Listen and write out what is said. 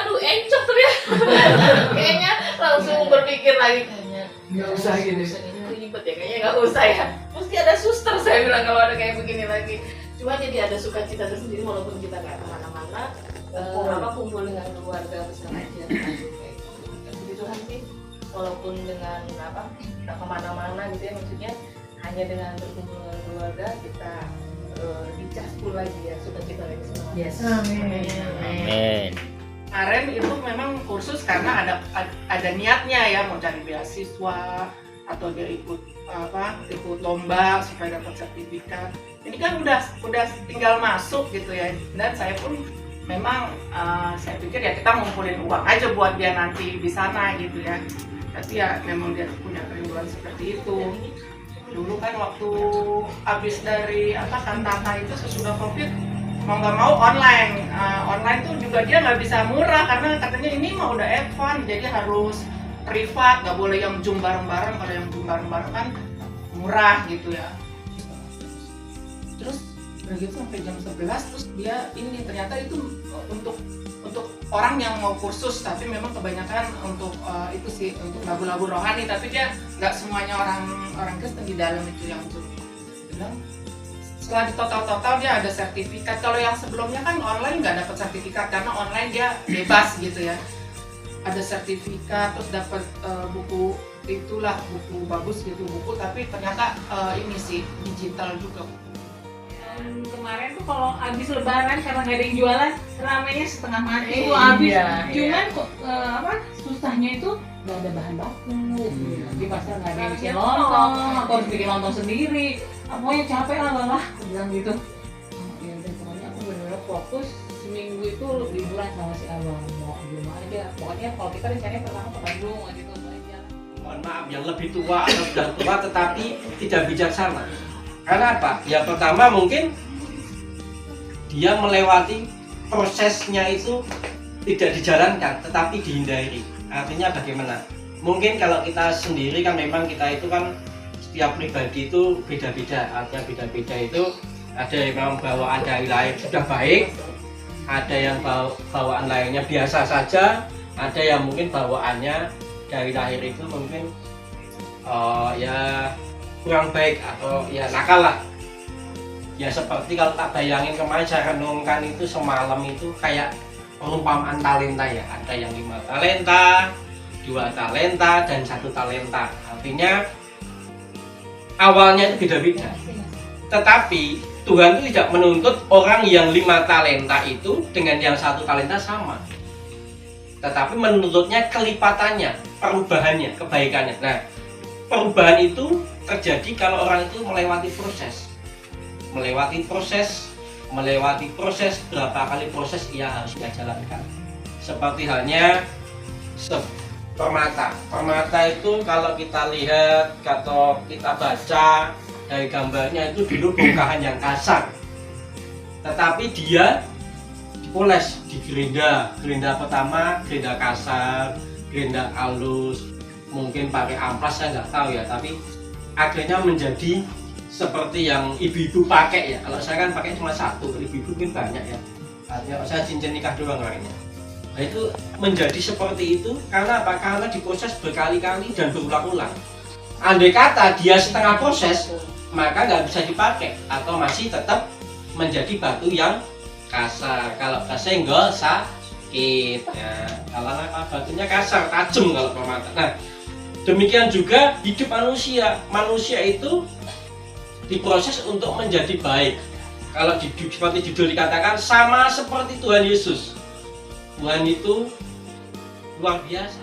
aduh encok tuh ya. Kayaknya langsung berpikir lagi kayaknya Nggak usah gini. ribet ya, kayaknya nggak usah ya. Mesti ada suster saya bilang kalau ada kayak begini lagi. Cuma jadi ada sukacita tersendiri walaupun kita nggak kemana-mana, kumpul dengan keluarga besar aja. Puji Tuhan sih, walaupun dengan nggak kemana-mana gitu ya, maksudnya hanya dengan berkumpul dengan keluarga kita dicaspul lagi ya, sukacita lagi semua. Yes. Amin. Kemarin itu memang kursus karena ada niatnya ya, mau cari beasiswa atau dia ikut lomba supaya dapat sertifikat. Ini kan udah tinggal masuk gitu ya, dan saya pun memang saya pikir ya kita ngumpulin uang aja buat dia nanti di sana gitu ya. Tapi ya memang dia punya kerinduan seperti itu. Dulu kan waktu habis dari kantata itu sesudah COVID mau nggak mau online. Online tuh juga dia nggak bisa murah karena katanya ini mah udah advance, jadi harus privat, nggak boleh yang Zoom bareng-bareng. Kalau yang Zoom bareng-bareng kan murah gitu ya. Terus begitu sampai jam 11 terus dia ini ternyata itu untuk orang yang mau kursus, tapi memang kebanyakan untuk itu sih untuk lagu-lagu rohani, tapi dia nggak semuanya orang Kristen di dalam itu yang bilang setelah di total dia ada sertifikat. Kalau yang sebelumnya kan online nggak dapat sertifikat karena online dia bebas gitu ya. Ada sertifikat terus dapat buku bagus gitu buku, tapi ternyata ini sih digital juga. Kemarin tuh kalau habis lebaran karena nggak ada yang jualan, ramainya setengah mati tuh habis. Cuman kok susahnya itu nggak ada bahan baku. Di pasar nggak ada yang bikin lontong, atau harus bikin lontong sendiri. Pokoknya capek lah, aku bilang gitu. Ya udah, pokoknya aku benar-benar fokus seminggu itu liburan sama si abang, mau di rumah aja. Pokoknya kalau kita rencananya pertama ke Bandung gitu aja. Mohon maaf, yang lebih tua atau sudah tua tetapi tidak bijaksana. Karena apa? Ya pertama mungkin dia melewati prosesnya itu tidak dijalankan tetapi dihindari. Artinya bagaimana? Mungkin kalau kita sendiri kan memang kita itu kan setiap pribadi itu beda-beda. Artinya beda-beda itu ada yang memang bawaan dari lahir sudah baik, ada yang bawaan lainnya biasa saja, ada yang mungkin bawaannya dari lahir itu mungkin ya kurang baik atau ya nakal lah. Ya seperti kalau tak bayangin kemarin saya renungkan itu semalam itu kayak perumpamaan talenta ya. Ada yang 5 talenta, 2 talenta, dan 1 talenta. Artinya awalnya itu beda-beda. Tetapi Tuhan itu tidak menuntut orang yang 5 talenta itu dengan yang 1 talenta sama. Tetapi menuntutnya kelipatannya, perubahannya, kebaikannya. Nah, perubahan itu terjadi kalau orang itu melewati proses berapa kali proses ia harus dia jalankan. Seperti halnya permata itu kalau kita lihat atau kita baca dari gambarnya itu dulu bongkahan yang kasar, tetapi dia dipoles, gerinda pertama, gerinda kasar, gerinda halus, mungkin pakai amplas saya nggak tahu ya, tapi akhirnya menjadi seperti yang ibu-ibu pakai ya. Kalau saya kan pakai cuma 1, ibu-ibu mungkin banyak ya. Artinya saya cincin nikah doang lainnya. Nah itu menjadi seperti itu karena apa? Karena diproses berkali-kali dan berulang-ulang. Andai kata dia setengah proses, maka nggak bisa dipakai atau masih tetap menjadi batu yang kasar. Kalau kesenggol sakit ya. Kalau batunya kasar, tajam kalau permata. Nah, demikian juga hidup manusia. Manusia itu diproses untuk menjadi baik. Kalau seperti judul dikatakan sama seperti Tuhan Yesus. Tuhan itu luar biasa.